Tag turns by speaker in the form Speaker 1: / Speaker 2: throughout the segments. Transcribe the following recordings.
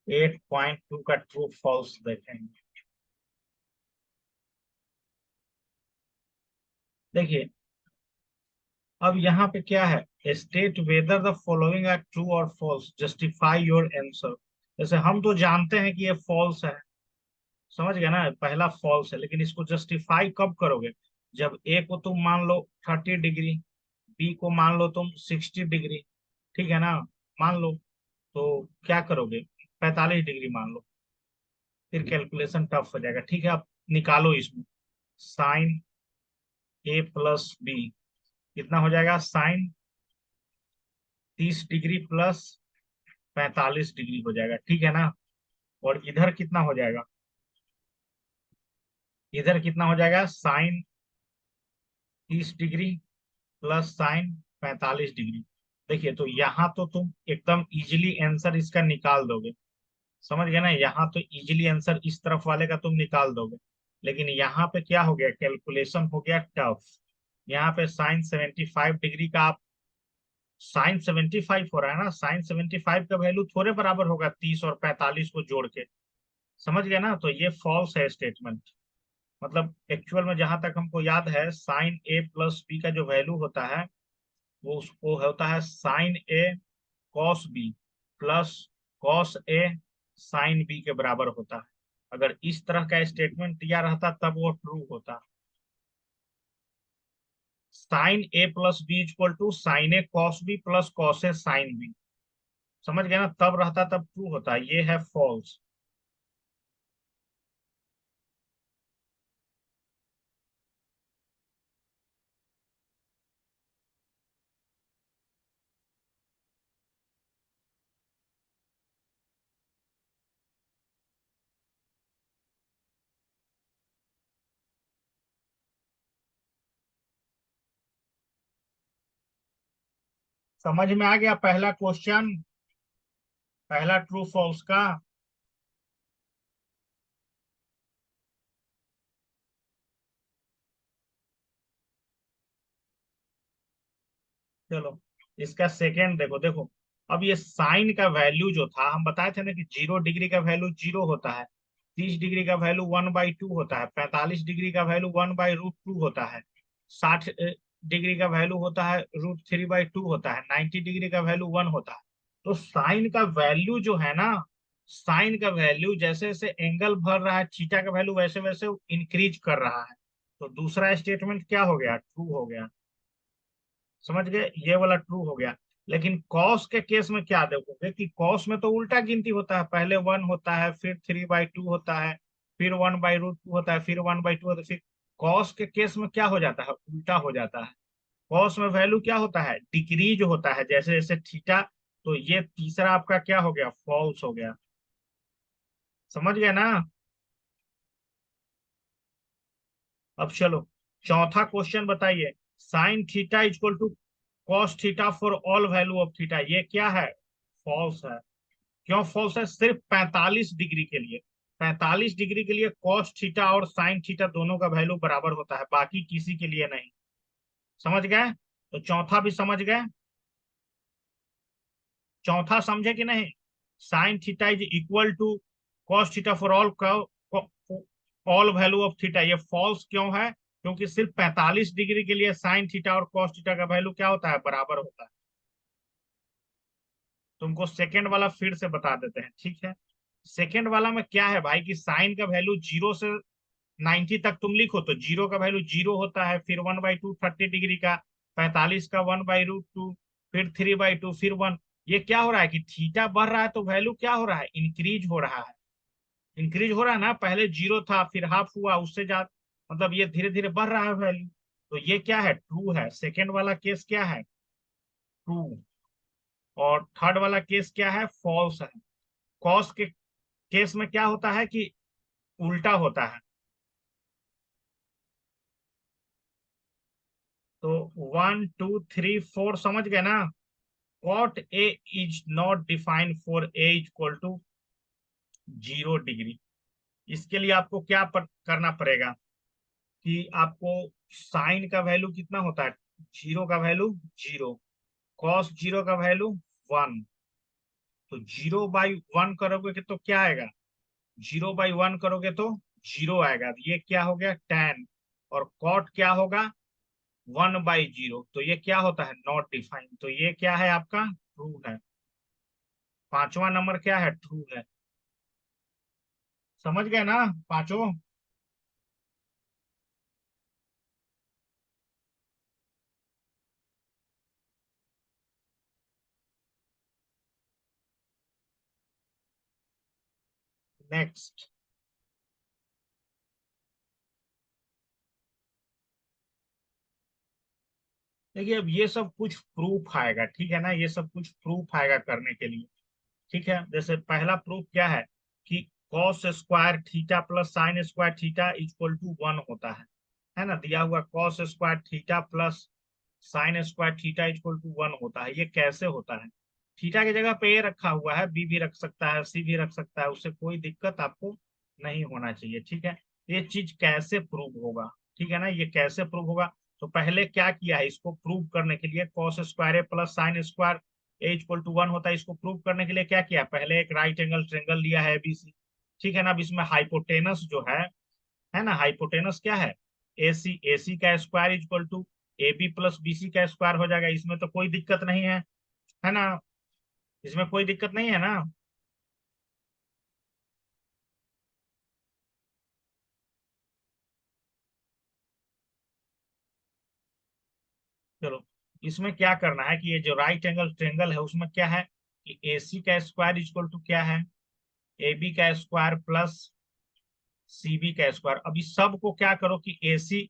Speaker 1: 8.2 का true false देखेंगे। देखिए अब यहाँ पे क्या है, state whether the following are true और फॉल्स, जस्टिफाई योर आंसर। जैसे हम तो जानते हैं कि ये फॉल्स है, समझ गए ना, पहला फॉल्स है, लेकिन इसको जस्टिफाई कब करोगे, जब ए को तुम मान लो 30 डिग्री, बी को मान लो तुम 60 डिग्री, ठीक है ना, मान लो, तो क्या करोगे, 45 डिग्री मान लो, फिर कैलकुलेशन टफ हो जाएगा। ठीक है, आप निकालो इसमें, साइन ए प्लस बी कितना हो जाएगा, साइन 30 डिग्री प्लस 45 डिग्री हो जाएगा, ठीक है ना। और इधर कितना हो जाएगा, इधर कितना हो जाएगा, sine 30 degree plus sine 45 degree. देखिए तो यहाँ तो तुम एकदम इजीली आंसर इसका निकाल दोगे, समझ गए ना, यहाँ तो इजीली आंसर इस तरफ वाले का तुम निकाल दोगे। लेकिन यहाँ पे क्या हो गया, कैलकुलेशन हो गया टफ। यहाँ पे साइन 75 डिग्री का आप, साइन 75 हो रहा है ना, साइन 75 का वैल्यू थोड़े बराबर होगा 30 और 45 को जोड़ के, समझ गए ना, तो ये फॉल्स है स्टेटमेंट। मतलब एक्चुअल में जहां तक हमको याद है, साइन ए प्लस बी का जो वैल्यू होता है, वो उसको होता है sign A cos B plus cos A sine B के बराबर होता है। अगर इस तरह का स्टेटमेंट दिया रहता तब वो ट्रू होता। Sine A plus B equal to sine A cos B plus cos A sine B, समझ गए ना, तब रहता तब ट्रू होता, ये है फॉल्स। समझ में आ गया पहला क्वेश्चन, पहला ट्रू फॉल्स का। चलो इसका सेकेंड देखो, देखो अब ये साइन का वैल्यू जो था, हम बताए थे ना कि 0 डिग्री का वैल्यू 0 होता है, 30 डिग्री का वैल्यू 1/2 होता है, 45 डिग्री का वैल्यू 1/√2 होता है, 60 डिग्री का वैल्यू होता है √3/2 होता है, 90 डिग्री का वैल्यू 1 होता है। तो साइन का वैल्यू जो है ना, साइन का वैल्यू जैसे जैसे एंगल बढ़ रहा है, थीटा का वैल्यू वैसे वैसे इंक्रीज कर रहा है। तो दूसरा स्टेटमेंट क्या हो गया, ट्रू हो गया, समझ गए, ये वाला ट्रू हो गया। लेकिन कॉस के केस में क्या देखोगे कि कॉस में तो उल्टा गिनती होता है, पहले 1 होता है, फिर 3/2 होता है, फिर 1/√2 होता है, फिर 1/2 होता है, फिर कॉस के केस में क्या हो जाता है, उल्टा हो जाता है। कॉस में वैल्यू क्या होता है, डिक्रीज होता है जैसे जैसे थीटा। तो ये तीसरा आपका क्या हो गया, फॉल्स हो गया, समझ गए ना। अब चलो चौथा क्वेश्चन बताइए, sine theta equal to cos theta for all value of theta, ये क्या है, फॉल्स है। क्यों फॉल्स है, सिर्फ 45 डिग्री के लिए, 45 डिग्री के लिए कॉस थीटा और साइन थीटा दोनों का वैल्यू बराबर होता है, बाकी किसी के लिए नहीं, समझ गए। तो चौथा भी समझ गए, चौथा समझे कि नहीं, sine theta is equal to cos theta for all value of theta, ये फॉल्स क्यों है, क्योंकि सिर्फ 45 डिग्री के लिए साइन थीटा और कॉस थीटा का वैल्यू क्या होता है, बराबर होता है। तुमको सेकेंड वाला फिर से बता देते हैं, ठीक है। सेकेंड वाला में क्या है भाई, कि साइन का वैल्यू 0 से 90 तक तुम लिखो तो 0 का वैल्यू 0 होता है, फिर 1/2 30 डिग्री का, 45 का 1/√2, फिर 3/2, फिर 1। ये क्या हो रहा है कि थीटा बढ़ रहा है तो वैल्यू क्या हो रहा है, इंक्रीज हो रहा है, इंक्रीज हो रहा है ना, पहले 0 था फिर हाफ हुआ, उससे जा मतलब ये धीरे धीरे बढ़ रहा है वैल्यू। तो ये क्या है, ट्रू है, सेकेंड वाला केस क्या है, ट्रू। और थर्ड वाला केस क्या है, फॉल्स है। कॉस के केस में क्या होता है कि उल्टा होता है। तो 1 2 3 4 समझ गए ना, cot A is not defined for A equal to 0 degree. इसके लिए आपको क्या करना पड़ेगा कि आपको साइन का वैल्यू कितना होता है, 0 का वैल्यू 0, कॉस 0 का वैल्यू 1, तो 0/1 करोगे कि तो क्या आएगा, 0/1 करोगे तो 0 आएगा, तो ये क्या हो गया tan। और कॉट क्या होगा, 1/0, तो ये क्या होता है, नॉट डिफाइंड, तो ये क्या है आपका, ट्रू है। पांचवा नंबर क्या है, ट्रू है। समझ गए ना पांचों। नेक्स्ट। देखिए अब ये सब कुछ प्रूफ आएगा, ठीक है ना, ये सब कुछ प्रूफ आएगा करने के लिए। ठीक है, जैसे पहला प्रूफ क्या है कि cos square theta plus sine square theta equal to 1 होता है ना, दिया हुआ cos square theta plus sine square theta equal to 1 होता है। ये कैसे होता है, थीटा की जगह पे ए रखा हुआ है, बी भी रख सकता है, सी भी रख सकता है, उससे कोई दिक्कत आपको नहीं होना चाहिए। ठीक है, ये चीज कैसे प्रूव होगा, ठीक है ना, ये कैसे प्रूव होगा। तो पहले क्या किया है, इसको प्रूव करने के लिए cos square A plus sine square A equal to 1 होता है, इसको प्रूव करने के लिए क्या किया, पहले एक राइट एंगल ट्रेंगल लिया है एबीसी। ठीक है ना, अब इसमें हाइपोटेनस जो है ना, हाइपोटेनस क्या है, एसी, एसी का square equal to A B plus B C का स्क्वायर हो जाएगा, इसमें तो कोई दिक्कत नहीं है ना, इसमें कोई दिक्कत नहीं है ना। चलो, इसमें क्या करना है कि ये जो राइट एंगल ट्रेंगल है उसमें क्या है कि ए सी का स्क्वायर इक्वल टू क्या है, ए बी का स्क्वायर प्लस सी बी का स्क्वायर। अब इस सब को क्या करो कि ए सी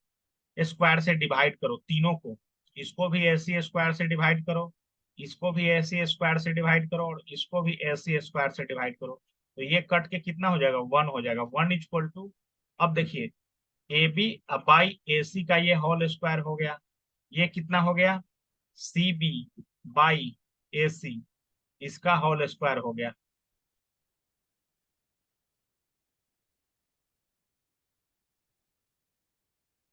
Speaker 1: स्क्वायर से डिवाइड करो तीनों को, इसको भी ए सी स्क्वायर से डिवाइड करो, इसको भी ए सी स्क्वायर से डिवाइड करो, और इसको भी ए सी स्क्वायर से डिवाइड करो। तो ये कट के कितना हो जाएगा, 1 हो जाएगा, 1 इक्वल टू, अब देखिए ए बी बाई ए सी का ये होल स्क्वायर हो गया, ये कितना हो गया, सी बी बाई ए सी, इसका होल स्क्वायर हो गया।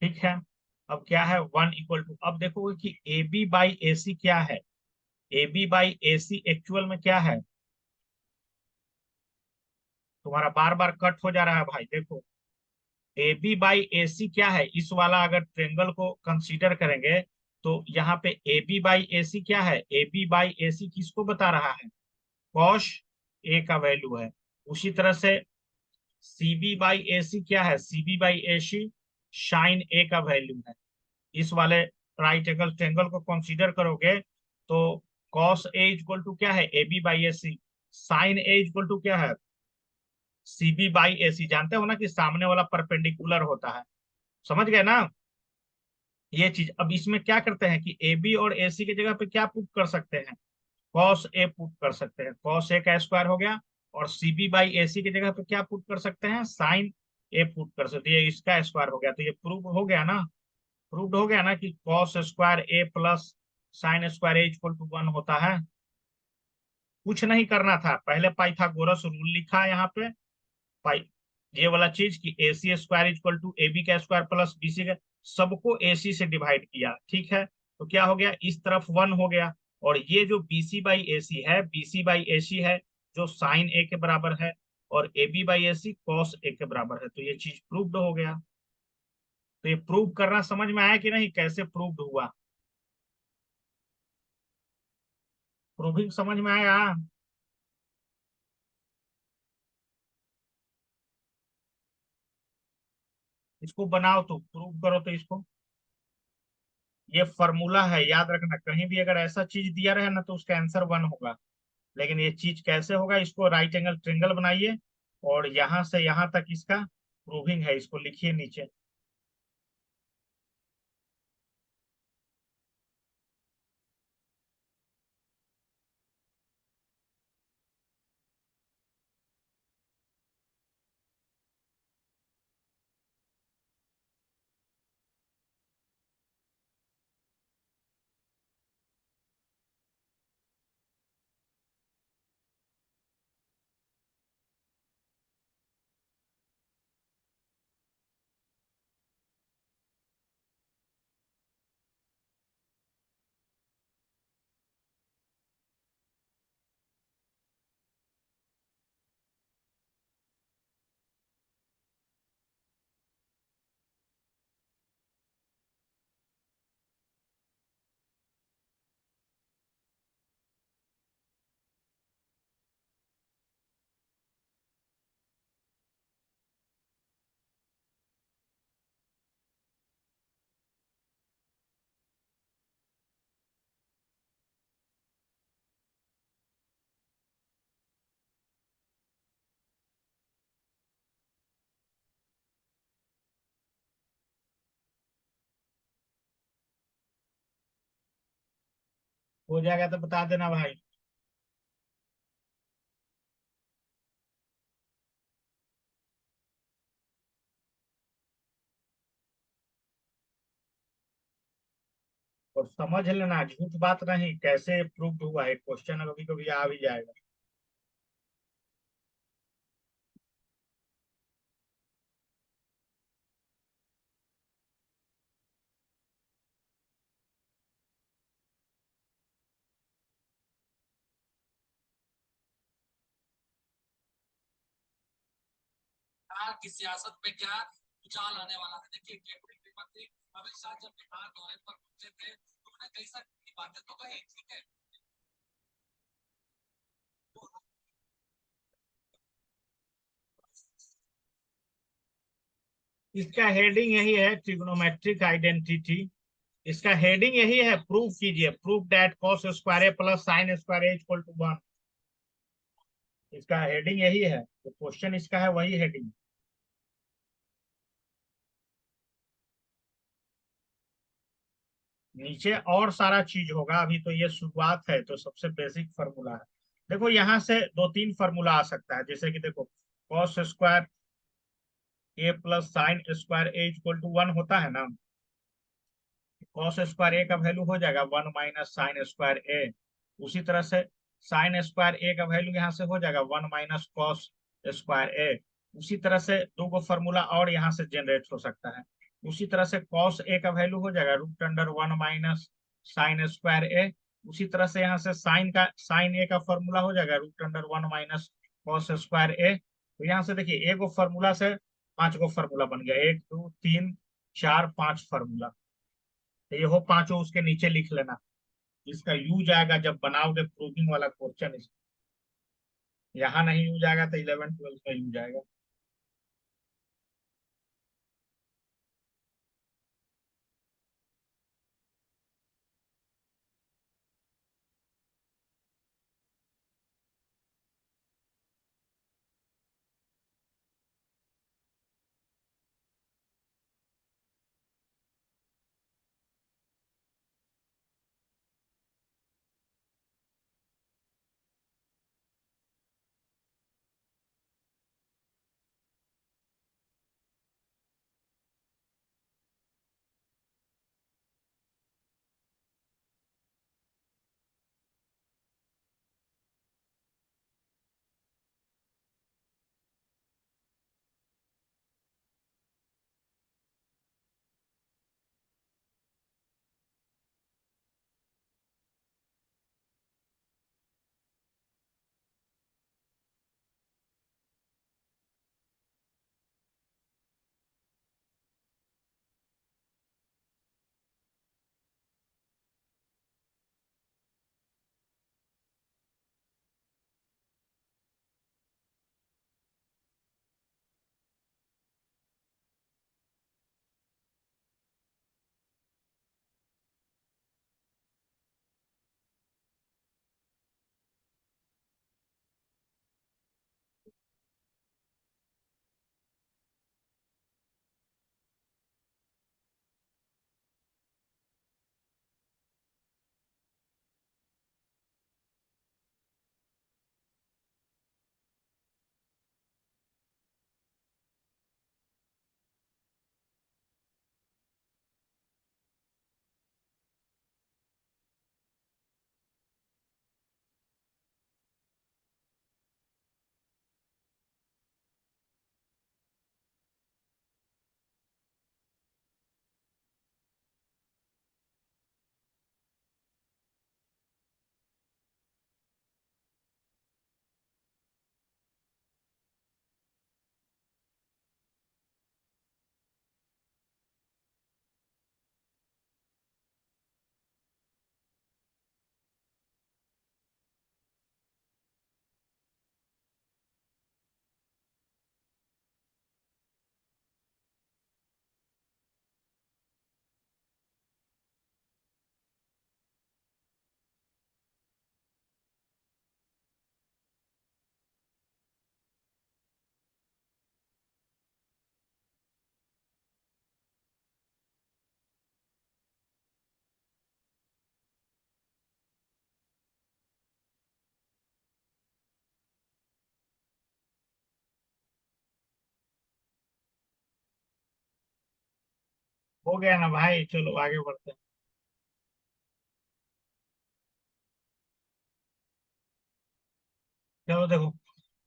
Speaker 1: ठीक है, अब क्या है, 1 इक्वल टू, अब देखोगे कि ए बी बाई ए सी क्या है, A B by A C actual में क्या है, तुम्हारा बार बार कट हो जा रहा है भाई, देखो ए बी बाई ए सी क्या है, इस वाला अगर ट्रेंगल को कंसीडर करेंगे तो यहाँ पे ए बी बाई ए सी क्या है, ए बी बाई ए सी किसको बता रहा है, कॉश ए का वैल्यू है। उसी तरह से सी बी बाई ए सी क्या है, C B by A C sine A का वैल्यू है। इस वाले राइट एंगल ट्रेंगल को कंसीडर करोगे तो कॉस ए इक्वल टू क्या है, A B by A C, sine A equal to क्या है, सी बी बाई ए सी। जानते हो ना कि सामने वाला परपेंडिकुलर होता है, समझ गए ना ये चीज। अब इसमें क्या करते हैं कि ए बी और ए सी की जगह पे क्या पुट कर सकते हैं, कॉस ए पुट कर सकते हैं, कॉस ए का स्क्वायर हो गया, और सी बी बाई ए सी की जगह पे क्या पुट कर सकते हैं, साइन ए पुट कर सकते हैं, ये इसका स्क्वायर हो गया, तो ये प्रूव हो गया ना, प्रूव्ड हो गया ना कि cos square A plus sine square A equal to 1 होता है। कुछ नहीं करना था, पहले पाइथागोरस रूल लिखा है यहाँ पे, पाई ये वाला चीज कि A C square equal to A B का स्क्वायर प्लस बी सी का, सबको ए सी से डिवाइड किया, ठीक है, तो क्या हो गया, इस तरफ 1 हो गया, और ये जो बी सी बाई ए सी है, बी सी बाई ए सी है जो साइन ए के बराबर है, और A B by A C cos A के बराबर है, तो ये चीज प्रूव्ड हो गया। तो ये प्रूव करना समझ में आया कि नहीं, कैसे प्रूव्ड हुआ, प्रूविंग समझ में आया। इसको बनाओ तो प्रूव करो तो इसको, ये फॉर्मूला है, याद रखना, कहीं भी अगर ऐसा चीज दिया रहे ना तो उसका आंसर 1 होगा। लेकिन ये चीज कैसे होगा, इसको राइट एंगल ट्रेंगल बनाइए, और यहां से यहां तक इसका प्रूविंग है, इसको लिखिए नीचे। हो जाएगा तो बता देना भाई। और समझ लेना, झूठ बात नहीं, कैसे प्रूव हुआ है क्वेश्चन, कभी कभी आ भी जाएगा।
Speaker 2: की सियासत में क्या उछाल आने वाला है। देखिए केंद्रीय मंत्री अमित शाह जब बिहार दौरे पर पहुंचे थे तो उन्होंने कई सारी बातें तो कही, ठीक है।
Speaker 1: इसका हेडिंग यही है, ट्रिग्नोमेट्रिक आइडेंटिटी। इसका हेडिंग यही है, प्रूव कीजिए, prove that cos square A plus sine square A equal to 1। इसका हेडिंग यही है, तो क्वेश्चन इसका है वही हेडिंग। नीचे और सारा चीज होगा, अभी तो ये शुरुआत है, तो सबसे बेसिक फार्मूला है। देखो यहाँ से दो तीन फार्मूला आ सकता है, जैसे कि देखो cos square A plus sine square A equal to 1 होता है ना। कॉस स्क्वायर ए का वैल्यू हो जाएगा 1 - साइन स्क्वायर ए। उसी तरह से साइन स्क्वायर ए का वैल्यू यहाँ से हो जाएगा 1 - कॉस स्क्वायर ए। उसी तरह से दो गो फॉर्मूला और यहाँ से जनरेट हो सकता है। उसी तरह से कॉस ए का वैल्यू हो जाएगा √1 - साइन स्क्वायर ए। उसी तरह से यहाँ से साइन ए का फॉर्मूला हो जाएगा √1 - कॉस स्क्वायर ए। तो यहाँ से देखिए, एक गो फॉर्मूला से पांच गो फॉर्मूला बन गया, 1 2 3 4 5 फॉर्मूला। तो ये हो पांचों उसके नीचे लिख लेना। इसका यूज आएगा जब बनाओगे प्रूविंग वाला क्वेश्चन। यहाँ नहीं यूज आएगा तो 11 12 में यूज आएगा। हो गया ना भाई, चलो आगे बढ़ते हैं। चलो देखो,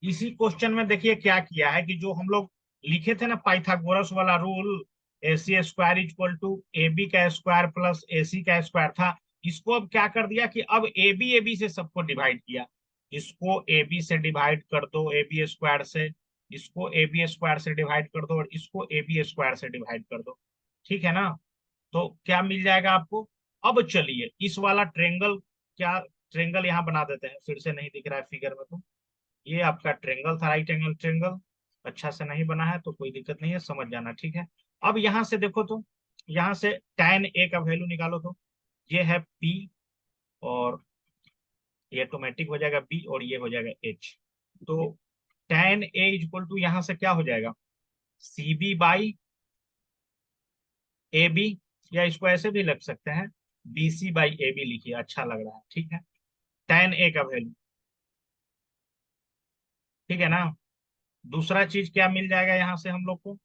Speaker 1: इसी क्वेश्चन में देखिए क्या किया है कि जो हम लोग लिखे थे ना पाइथागोरस वाला rule, A C square equal to A B का स्क्वायर प्लस ए सी का स्क्वायर था, इसको अब क्या कर दिया कि अब ए बी से सबको डिवाइड किया। इसको ए बी से डिवाइड कर दो ए बी स्क्वायर से, इसको ए बी स्क्वायर से डिवाइड कर दो, और इसको ए बी स्क्वायर से डिवाइड कर दो। ठीक है ना? तो क्या मिल जाएगा आपको? अब चलिए इस वाला ट्रेंगल, क्या ट्रेंगल यहाँ बना देते हैं, फिर से नहीं दिख रहा है फिगर में तो। ये आपका ट्रेंगल था, राइट एंगल ट्रेंगल। अच्छा से नहीं बना है तो कोई दिक्कत नहीं है, समझ जाना, ठीक है। अब यहाँ से देखो तो, यहाँ से tan ए का वैल्यू निकालो तो, ये है P, और ये ऑटोमेटिक हो जाएगा B, और ये हो जाएगा H। तो tan ए इक्वल टू यहाँ से क्या हो जाएगा, CB बाई AB, या इसको ऐसे भी लग सकते हैं, BC बाई AB लिखिए, अच्छा लग रहा है, ठीक है। tan ए का वैल्यू, ठीक है ना। दूसरा चीज क्या मिल जाएगा यहाँ से हम लोग को,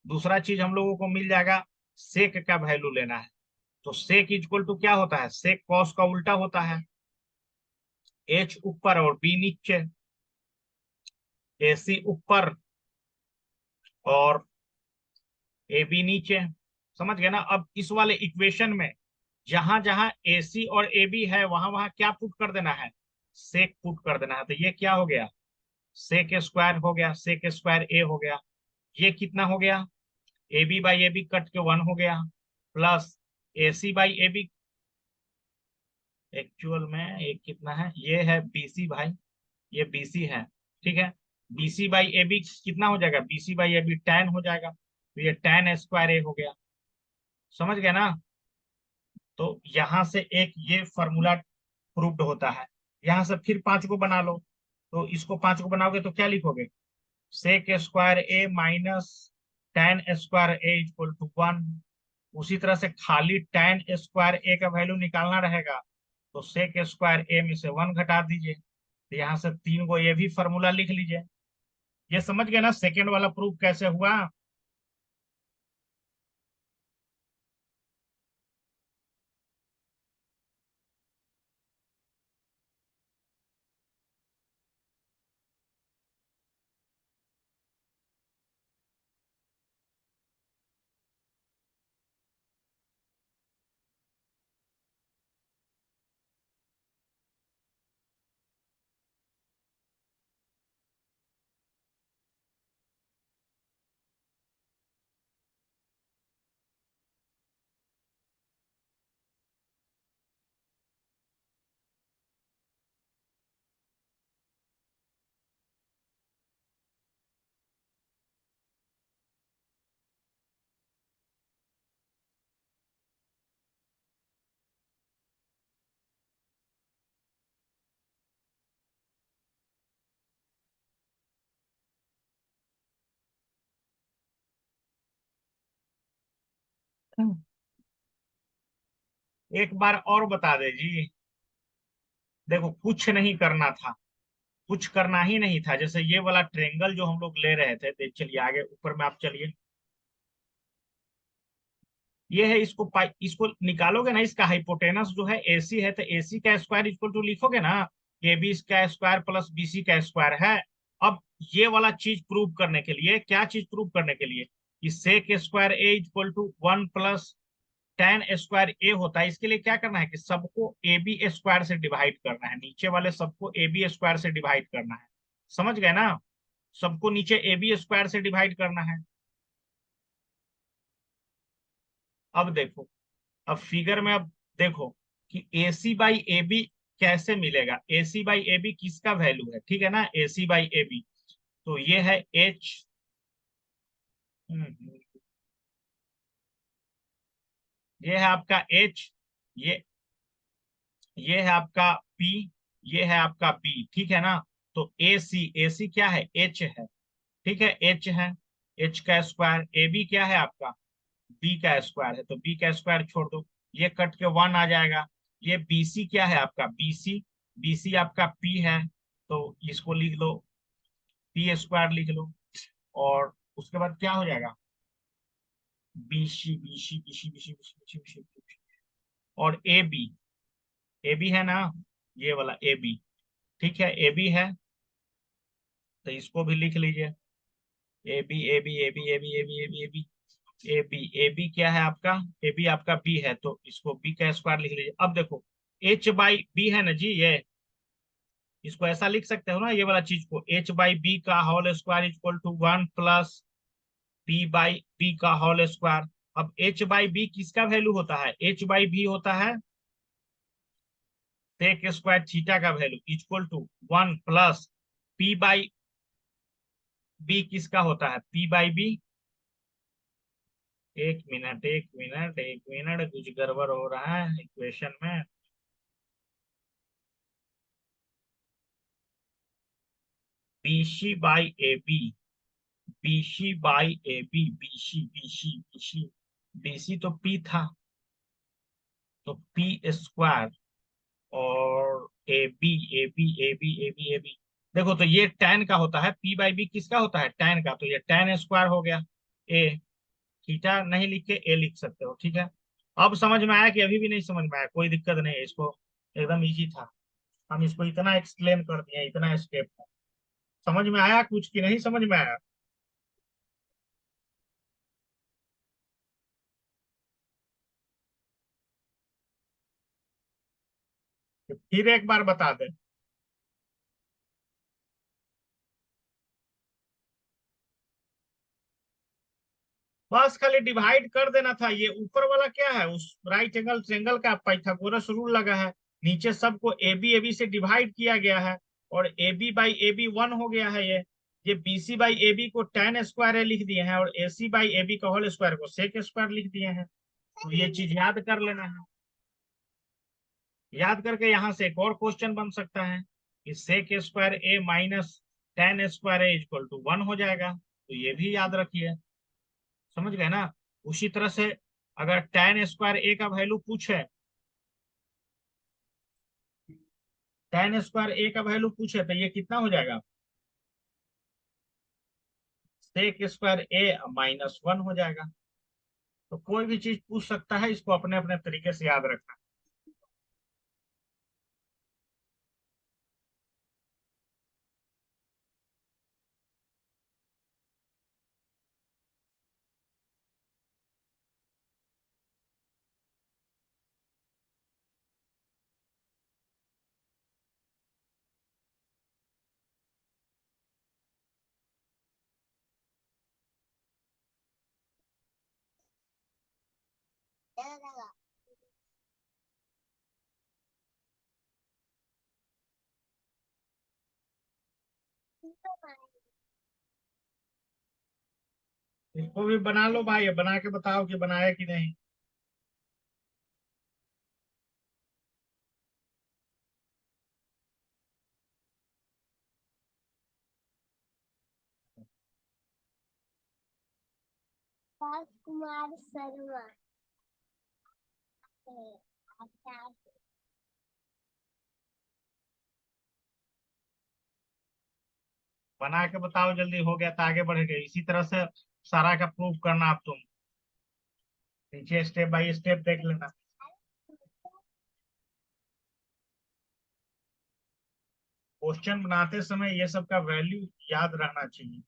Speaker 1: दूसरा चीज हम लोगों को मिल जाएगा, सेक का वैल्यू लेना है। तो सेक इक्वल टू क्या होता है, सेक कॉस का उल्टा होता है, एच ऊपर और बी नीचे, AC ऊपर और ए बी नीचे। समझ गए ना? अब इस वाले इक्वेशन में जहां जहां AC और AB है, वहां वहां क्या पुट कर देना है, सेक पुट कर देना है। तो ये क्या हो गया, सेक स्क्वायर हो गया, सेक स्क्वायर ए हो गया। ये कितना हो गया, AB by A B cut के 1 हो गया, plus AC by A B, actual में एक कितना है, ये है BC भाई, ये BC है, ठीक है। BC बाई ए बी कितना हो जाएगा, BC by A B tan हो जाएगा, तो ये tan स्क्वायर ए हो गया। समझ गए ना? तो यहां से एक ये फॉर्मूला प्रूव्ड होता है। यहां से फिर पांच को बना लो, तो इसको पांच को बनाओगे तो क्या लिखोगे, sec square A minus tan square A equal to 1। उसी तरह से खाली tan स्क्वायर ए का वैल्यू निकालना रहेगा, तो सेक स्क्वायर ए में से 1 घटा दीजिए, तो यहाँ से 3 को ये भी फॉर्मूला लिख लीजिए। ये समझ गए ना सेकेंड वाला प्रूफ कैसे हुआ? एक बार और बता दे जी। देखो कुछ नहीं करना था, कुछ करना ही नहीं था। जैसे ये वाला ट्रेंगल जो हम लोग ले रहे थे, तो चलिए आगे ऊपर में आप चलिए, ये है, इसको निकालोगे ना, इसका हाइपोटेनस जो है AC है, तो AC का स्क्वायर इक्वल टू लिखोगे ना, AB का स्क्वायर प्लस BC का स्क्वायर है। अब ये वाला चीज प्रूव करने के लिए, क्या चीज प्रूव करने के लिए, कि sec square A equal to 1 plus tan square A होता है, इसके लिए क्या करना है कि सबको AB स्क्वायर से डिवाइड करना है, नीचे वाले सबको AB स्क्वायर से डिवाइड करना है। समझ गए ना? सबको नीचे AB स्क्वायर से डिवाइड करना है। अब देखो, अब फिगर में अब देखो कि AC बाई ए बी कैसे मिलेगा, AC बाई ए बी किसका वैल्यू है, ठीक है ना, AC बाई ए बी। तो ये है H, ये है आपका H, ये ये है आपका P, ये है आपका B, ठीक है ना। तो AC क्या है, H है, ठीक है, H है, H का स्क्वायर, AB क्या है आपका, B का स्क्वायर है, तो B का स्क्वायर छोड़ दो, ये कट के 1 आ जाएगा। ये BC क्या है आपका, BC आपका P है, तो इसको लिख लो, P स्क्वायर लिख लो। और उसके बाद क्या हो जाएगा, BC BC BC BC BC BC BC, और ए बी है ना, ये वाला ए बी। ठीक है, ए बी है, तो इसको भी लिख लीजिए। A B A B A B A B A B A B A B A B A B क्या है आपका? ए बी आपका बी है, तो इसको बी का स्क्वायर लिख लीजिए। अब देखो, एच बाई बी है ना जी, ये इसको ऐसा लिख सकते हो ना, ये वाला चीज को, एच बाई बी का whole square equal to 1 plus B by B का होल स्क्वायर। अब एच बाई बी किसका वैल्यू होता है? एच बाई बी होता है सेक स्क्वायर थीटा का value equal to 1 plus P by B किसका होता है? पी बाई बी, एक मिनट एक मिनट एक मिनट, कुछ गड़बड़ हो रहा है इक्वेशन में। BC by A B, BC by A B, BC BC BC, BC तो पी था, तो पी स्क्वायर, और A B A B A B A B A B, देखो तो ये tan का होता है, पी बाई बी किसका होता है? tan का, तो ये tan स्क्वायर हो गया। ए, थीटा नहीं लिख के ए लिख सकते हो, ठीक है। अब समझ में आया कि अभी भी नहीं समझ में आया? कोई दिक्कत नहीं है, इसको एकदम इजी था, हम इसको इतना एक्सप्लेन कर दिए, इतना स्टेप था। समझ में आया कुछ कि नहीं समझ में आया? तो फिर एक बार बता दे। बस खाली डिवाइड कर देना था। ये ऊपर वाला क्या है? उस राइट एंगल ट्रेंगल का पाइथागोरस रूल लगा है, नीचे सबको ए बी से डिवाइड किया गया है, और A B by A B 1 हो गया है। ये B C by A B को tan स्क्वायर ए लिख दिए हैं, और A C by A B का होल स्क्वायर को सेक स्क्वायर लिख दिए हैं। तो ये चीज याद कर लेना है। याद करके यहाँ से एक और क्वेश्चन बन सकता है कि sec square A minus tan square A equal to 1 हो जाएगा, तो ये भी याद रखिए। समझ गए ना? उसी तरह से अगर tan स्क्वायर ए का वैल्यू पूछे, tan स्क्वायर ए का वैल्यू पूछे, तो ये कितना हो जाएगा? सेक स्क्वायर ए -1 हो जाएगा। तो कोई भी चीज पूछ सकता है, इसको अपने अपने तरीके से याद रखना। इसको भी बना लो भाई, बना के बताओ कि बनाया कि नहीं।
Speaker 3: कुमार शर्मा।
Speaker 1: बना के बताओ जल्दी, हो गया तो आगे बढ़ेगा। इसी तरह से सारा का प्रूफ करना अब तुम, नीचे स्टेप बाय स्टेप देख लेना। क्वेश्चन बनाते समय ये सब का वैल्यू याद रहना चाहिए।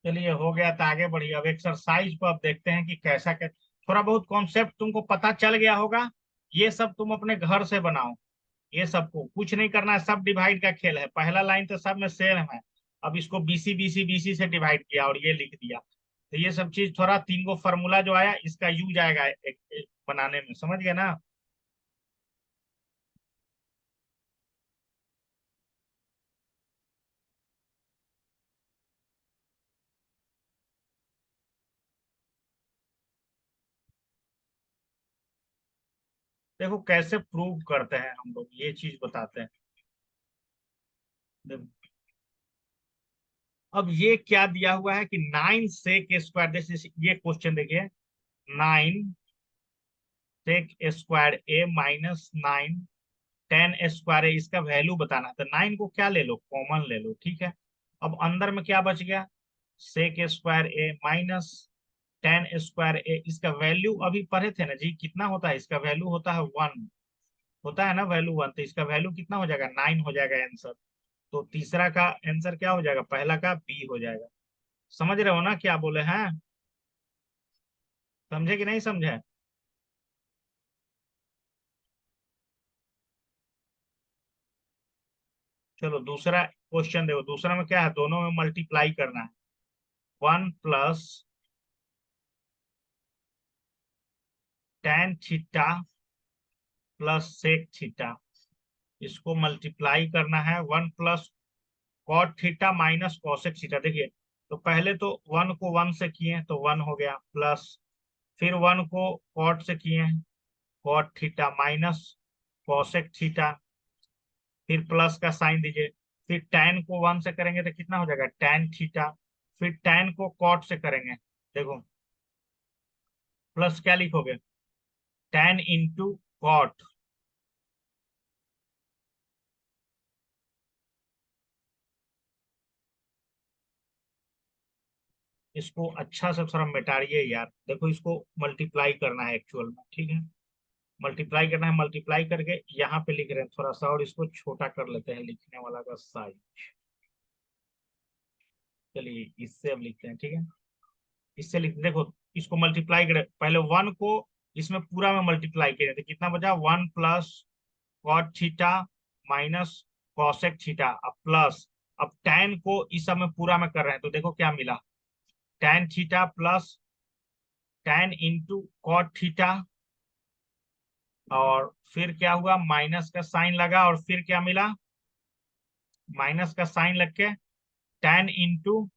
Speaker 1: चलिए हो गया तो आगे बढ़िए। अब एक्सरसाइज को अब देखते हैं कि कैसा थोड़ा बहुत कॉन्सेप्ट तुमको पता चल गया होगा। ये सब तुम अपने घर से बनाओ। ये सबको कुछ नहीं करना है, सब डिवाइड का खेल है। पहला लाइन तो सब में सेम है। अब इसको बीसी बीसी बीसी से डिवाइड किया और ये लिख दिया। तो ये सब चीज थोड़ा तीन गो फॉर्मूला जो आया इसका यूज आएगा एक बनाने में, समझ गए ना। देखो कैसे प्रूव करते हैं हम लोग, ये चीज बताते हैं। देखो, अब ये क्या दिया हुआ है कि 9 sec² जैसे ये क्वेश्चन देखिए, 9 sec² A - 9 tan² इसका वैल्यू बताना है। तो 9 को क्या ले लो, कॉमन ले लो, ठीक है। अब अंदर में क्या बच गया, sec² A -tan² A, इसका वैल्यू अभी पढ़े थे ना जी, कितना होता है इसका वैल्यू, होता है 1, होता है ना वैल्यू 1। तो इसका वैल्यू कितना हो जाएगा, 9 हो जाएगा आंसर। तो तीसरा का आंसर क्या हो जाएगा, पहला का बी हो जाएगा। समझ रहे हो ना क्या बोले हैं, समझे कि नहीं समझे। चलो दूसरा क्वेश्चन देखो, दूसरा में क्या है, दोनों में मल्टीप्लाई करना है। 1 + tan θ + sec θ, इसको मल्टीप्लाई करना है। 1 + cot θ - cosec θ। देखिए, तो पहले तो 1 को 1 से किए तो 1 हो गया, प्लस फिर 1 को cot से किए, cot θ - cosec θ, फिर प्लस का साइन दीजिए। फिर tan को 1 से करेंगे तो कितना हो जाएगा, tan θ। फिर tan को cot से करेंगे, देखो प्लस क्या लिखोगे, tan × cot। इसको अच्छा से थोड़ा मिटाइए यार, देखो इसको मल्टीप्लाई करना है एक्चुअल में, ठीक है। मल्टीप्लाई करना है, मल्टीप्लाई करके यहाँ पे लिख रहे हैं थोड़ा सा, और इसको छोटा कर लेते हैं लिखने वाला का साइज। चलिए इससे अब लिखते हैं, ठीक है। इससे लिख, देखो इसको मल्टीप्लाई करें, पहले 1 को इसमें पूरा में मल्टीप्लाई करें तो कितना बचा, 1 + cot θ - cosec θ, अब प्लस, अब tan को इस सब में पूरा में कर रहे हैं तो देखो क्या मिला, tan θ + tan × cot θ, और फिर क्या हुआ, माइनस का साइन लगा और फिर क्या मिला, माइनस का साइन लग के tan ×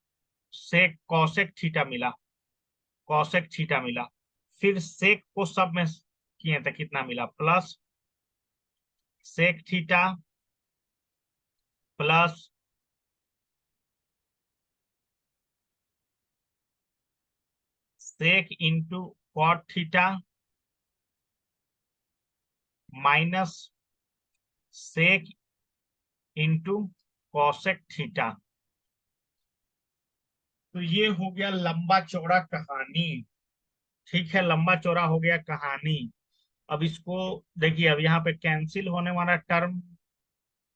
Speaker 1: sec cosec θ मिला, cosec θ मिला। फिर sec को सब में किए तो कितना मिला, plus sec θ plus sec × cot θ minus sec × cosec θ। तो ये हो गया लंबा चौड़ा कहानी, ठीक है, लंबा चौड़ा हो गया कहानी। अब इसको देखिए, अब यहाँ पे कैंसिल होने वाला टर्म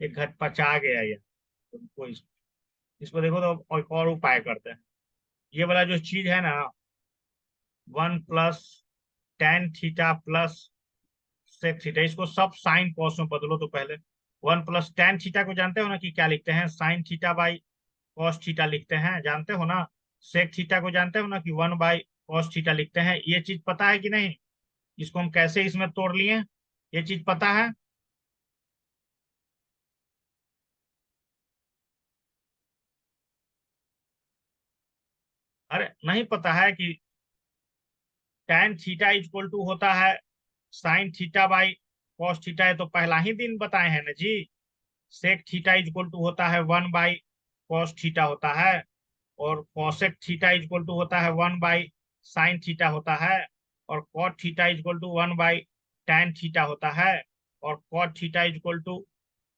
Speaker 1: एक घट पचा गया ये, तो इसको देखो तो एक और उपाय करते हैं। ये वाला जो चीज है ना, 1 + tan θ + sec θ, इसको सब साइन कॉस में बदलो। तो पहले 1 + tan θ को जानते हो ना कि क्या लिखते हैं, sin θ/cos θ लिखते हैं, जानते हो ना। sec θ को जानते हो ना कि 1/cos θ लिखते हैं, ये चीज पता है कि नहीं, इसको हम कैसे इसमें तोड़ लिए, ये चीज पता है। अरे नहीं पता है कि tan θ होता है sin θ/cos θ, है तो पहला ही दिन बताए हैं ना जी। sec θ होता है 1/cos θ होता है, और cosec θ होता है 1/sin θ होता है, और cot θ 1/tan θ होता है, और cot θ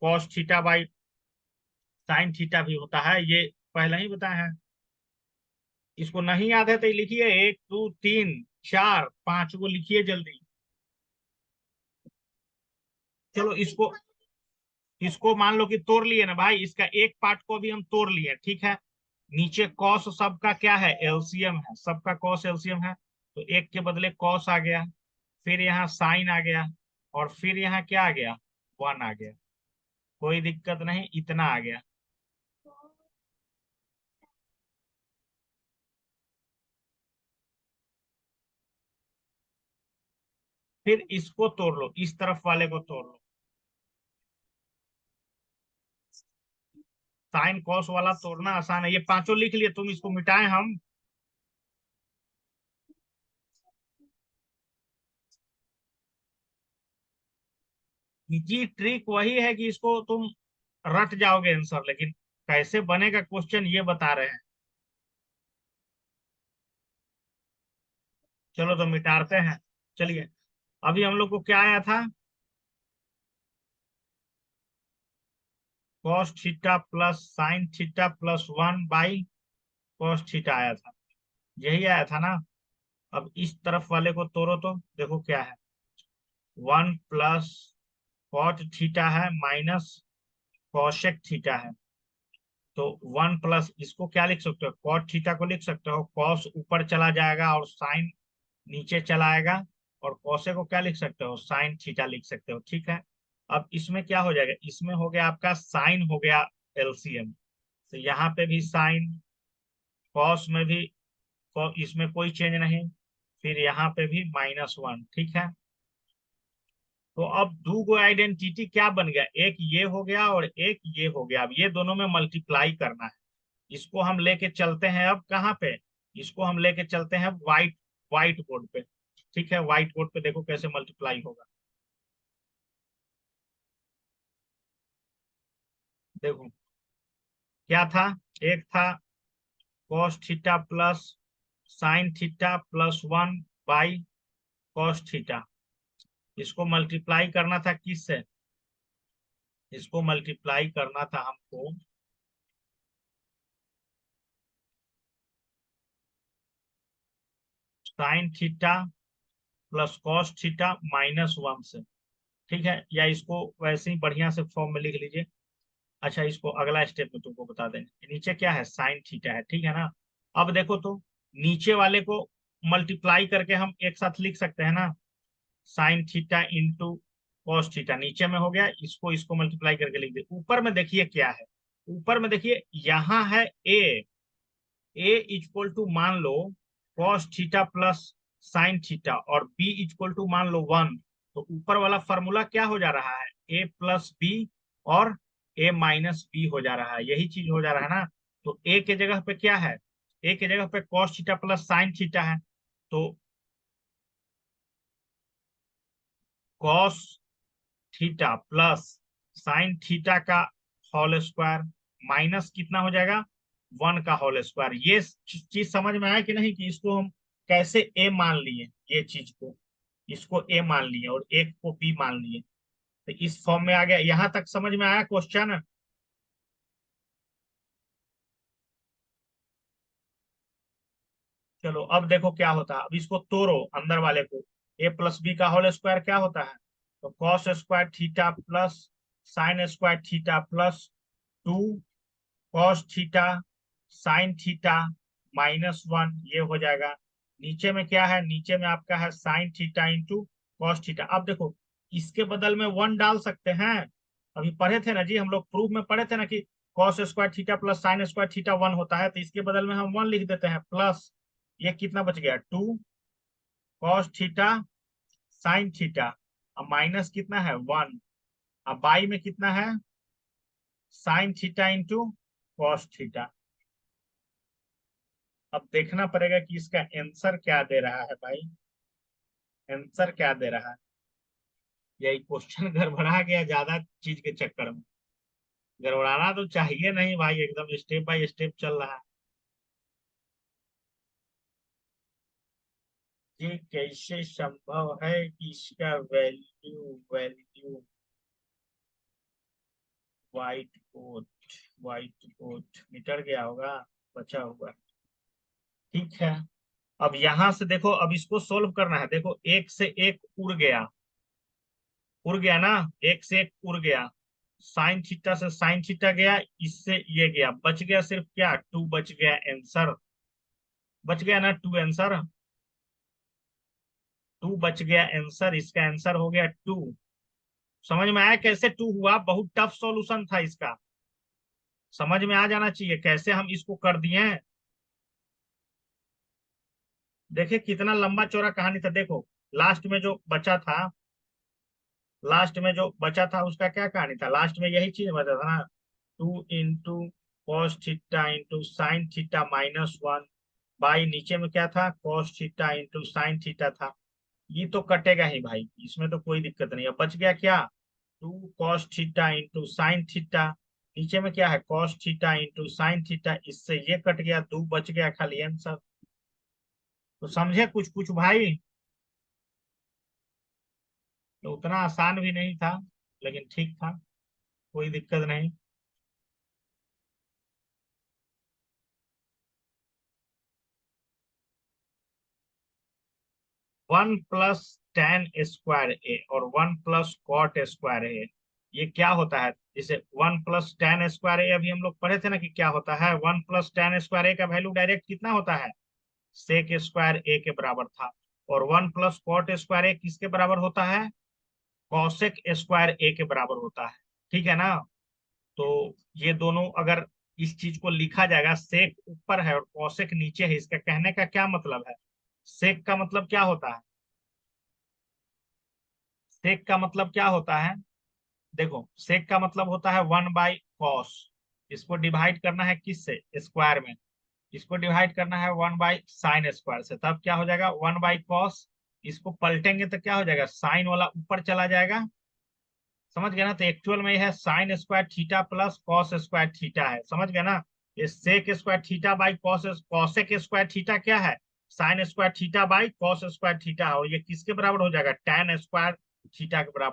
Speaker 1: cos θ/sin θ भी होता है, ये पहले ही बताए हैं। इसको नहीं याद है तो लिखिए, 1 2 3 4 5 को लिखिए जल्दी। चलो इसको, इसको मान लो कि तोड़ लिए ना भाई, इसका एक पार्ट को भी हम तोड़ लिए, ठीक है। नीचे कॉस सबका क्या है, एलसीएम है, सबका कॉस एलसीएम है, तो एक के बदले कॉस आ गया, फिर यहाँ साइन आ गया, और फिर यहाँ क्या आ गया, 1 आ गया, कोई दिक्कत नहीं, इतना आ गया। फिर इसको तोड़ लो, इस तरफ वाले को तोड़ लो। साइन कॉस वाला तोड़ना आसान है, ये पांचों लिख लिए, तुम इसको मिटाएं हम। जी ट्रिक वही है कि इसको तुम रट जाओगे आंसर, लेकिन कैसे बनेगा क्वेश्चन ये बता रहे हैं। चलो तो मिटाते हैं। चलिए, अभी हम लोग को क्या आया था, cos theta plus sine theta plus 1 by cos theta आया था, यही आया था ना। अब इस तरफ वाले को तोड़ो तो देखो क्या है, 1 प्लस कॉट थीटा है माइनस कॉशेक थीटा है। तो 1 प्लस इसको क्या लिख सकते हो, कॉट थीटा को लिख सकते हो, कॉस ऊपर चला जाएगा और साइन नीचे चला आएगा, और कॉसे को क्या लिख सकते हो, साइन थीटा लिख सकते हो, ठीक है। अब इसमें क्या हो जाएगा, इसमें हो गया आपका साइन हो गया एलसीएम, तो यहाँ पे भी साइन, कॉस में भी इसमें कोई चेंज नहीं, फिर यहाँ पे भी -1, ठीक है। तो अब दो गो आइडेंटिटी क्या बन गया, एक ये हो गया और एक ये हो गया, अब ये दोनों में मल्टीप्लाई करना है। इसको हम लेके चलते हैं अब कहाँ पे, इसको हम लेके चलते हैं व्हाइट व्हाइट बोर्ड पे, ठीक है। व्हाइट बोर्ड पे देखो कैसे मल्टीप्लाई होगा, देखो क्या था, एक था cos theta plus sine theta plus 1 by cos theta, इसको मल्टीप्लाई करना था किससे, इसको मल्टीप्लाई करना था हमको sine theta plus cos theta -1 से, ठीक है। या इसको वैसे ही बढ़िया से फॉर्म में लिख लीजिए। अच्छा, इसको अगला स्टेप में तुमको बता देंगे, नीचे क्या है, साइन थीटा है, ठीक है ना। अब देखो तो नीचे वाले को मल्टीप्लाई करके हम एक साथ लिख सकते हैं ना, sine theta into cos theta, नीचे में हो गया, इसको इसको मल्टीप्लाई करके लिख दे। ऊपर में देखिए क्या है, ऊपर में देखिए यहाँ है ए इक्वल टू मान लो cos theta plus sine theta, और बी इक्वल टू मान लो 1। तो ऊपर वाला फॉर्मूला क्या हो जा रहा है, ए प्लस बी और ए माइनस बी हो जा रहा है, यही चीज हो जा रहा है ना। तो ए के जगह पे क्या है, ए के जगह पे cos theta plus sine theta है, तो cos theta plus sine theta का होल स्क्वायर माइनस कितना हो जाएगा, 1 का होल स्क्वायर। ये चीज समझ में आया कि नहीं, कि इसको हम कैसे ए मान लिए, ये चीज को इसको ए मान लिए और एक को बी मान लिए, तो इस फॉर्म में आ गया। यहां तक समझ में आया क्वेश्चन। चलो अब देखो क्या होता है, अब इसको तोड़ो अंदर वाले को, ए प्लस बी का होल स्क्वायर क्या होता है, तो cos square theta plus sine square theta plus 2 cos theta sine theta -1, ये हो जाएगा। नीचे में क्या है, नीचे में आपका है sine theta into cos theta. अब देखो इसके बदल में 1 डाल सकते हैं, अभी पढ़े थे ना जी, हम लोग प्रूफ में पढ़े थे ना कि cos square theta plus sine square theta 1 होता है, तो इसके बदल में हम 1 लिख देते हैं, प्लस ये कितना बच गया, 2 कॉस थीटा साइन थीटा, अब माइनस कितना है 1, अब बाई में कितना है sine theta into cos theta. अब देखना पड़ेगा कि इसका आंसर क्या दे रहा है भाई, आंसर क्या दे रहा है। यही क्वेश्चन गड़बड़ा गया ज्यादा चीज के चक्कर में, गड़बड़ाना तो चाहिए नहीं भाई, एकदम स्टेप बाय स्टेप चल रहा है। ये कैसे संभव है कि इसका वैल्यू वैल्यू व्हाइट बोर्ड मिटर गया होगा, बचा हुआ, ठीक है। अब यहां से देखो, अब इसको सोल्व करना है, देखो एक से एक उड़ गया ना, एक से एक उड़ गया, साइन थीटा से साइन थीटा गया, इससे ये गया, बच गया सिर्फ क्या, 2 बच गया आंसर, बच गया ना 2 आंसर, 2 बच गया आंसर, इसका आंसर हो गया 2। समझ में आया कैसे 2 हुआ? बहुत टफ सॉल्यूशन था इसका, समझ में आ जाना चाहिए कैसे हम इसको कर दिए हैं। देखिए कितना लंबा चौड़ा कहानी था। देखो लास्ट में जो बचा था, लास्ट में जो बचा था उसका क्या कहानी था? लास्ट में यही चीज बचा था ना, 2 × cos theta × sin theta -1 by नीचे में क्या था, cos थीटा × sin थीटा था। ये तो कटेगा ही भाई, इसमें तो कोई दिक्कत नहीं है। बच गया क्या, 2 cos थीटा × sin थीटा, नीचे में क्या है, cos थीटा × sin थीटा, इससे ये कट गया, 2 बच गया खाली आंसर। तो समझे कुछ कुछ भाई? तो उतना आसान भी नहीं था, लेकिन ठीक था, कोई दिक्कत नहीं। 1 + tan² A और 1 + cot² A, ये क्या होता है? जैसे 1 + tan² A अभी हम लोग पढ़े थे ना कि क्या होता है। 1 + tan² A का वैल्यू डायरेक्ट कितना होता है, sec² A के बराबर था। और 1 + cot² A किसके बराबर होता है, cosec² A के बराबर होता है। ठीक है ना? तो ये दोनों अगर इस चीज को लिखा जाएगा, सेक ऊपर है और कौशिक नीचे है, इसका कहने का क्या मतलब है? सेक का मतलब क्या होता है? सेक का मतलब क्या होता है? देखो सेक का मतलब होता है 1/cos। इसको डिवाइड करना है किससे, स्क्वायर में। इसको डिवाइड करना है 1/sin² से, तब क्या हो जाएगा, 1/cos। इसको पलटेंगे तो क्या हो जाएगा, साइन वाला ऊपर चला जाएगा। समझ गए ना? तो एक्चुअल में यह है sin² theta plus cos² theta है। समझ गए ना? ये sec² theta by cosec² theta क्या है, sin² theta by cos² theta है। और ये किसके बराबर हो जाएगा, tan² थीटा के बराबर